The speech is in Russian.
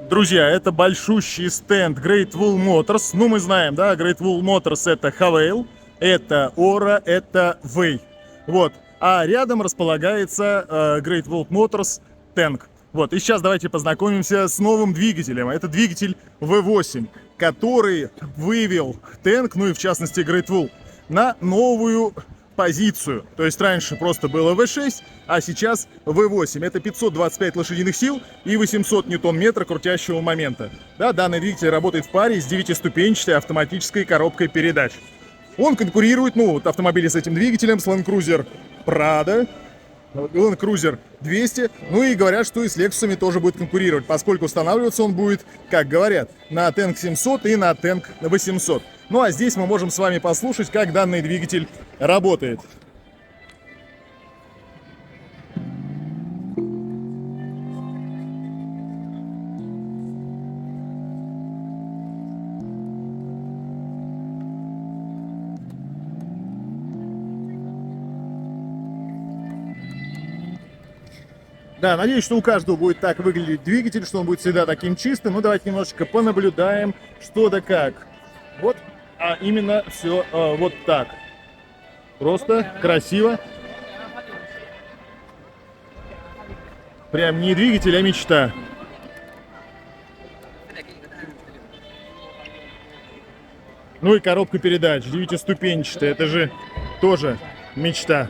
Друзья, это большущий стенд Great Wall Motors. Ну, мы знаем, да, Great Wall Motors — это Havail, это Ora, это Way. Вот. А рядом располагается Great Wall Motors Tank. Вот. И сейчас давайте познакомимся с новым двигателем. Это двигатель V8, который вывел Tank, ну и в частности Great Wall, на новую позицию. То есть раньше просто было V6, а сейчас V8. Это 525 лошадиных сил и 800 ньютон-метра крутящего момента. Да, данный двигатель работает в паре с 9-ступенчатой автоматической коробкой передач. Он конкурирует, ну, вот автомобили с этим двигателем, с Land Cruiser Prado, Land Cruiser 200, ну и говорят, что и с Lexus'ами тоже будет конкурировать, поскольку устанавливаться он будет, как говорят, на Tank 700 и на Tank 800. Ну а здесь мы можем с вами послушать, как данный двигатель работает. Да, надеюсь, что у каждого будет так выглядеть двигатель, что он будет всегда таким чистым. Ну, давайте немножечко понаблюдаем, что да как. Вот, а именно все вот так. Просто красиво. Прям не двигатель, а мечта. Ну и коробка передач, 9-ступенчатая, это же тоже мечта.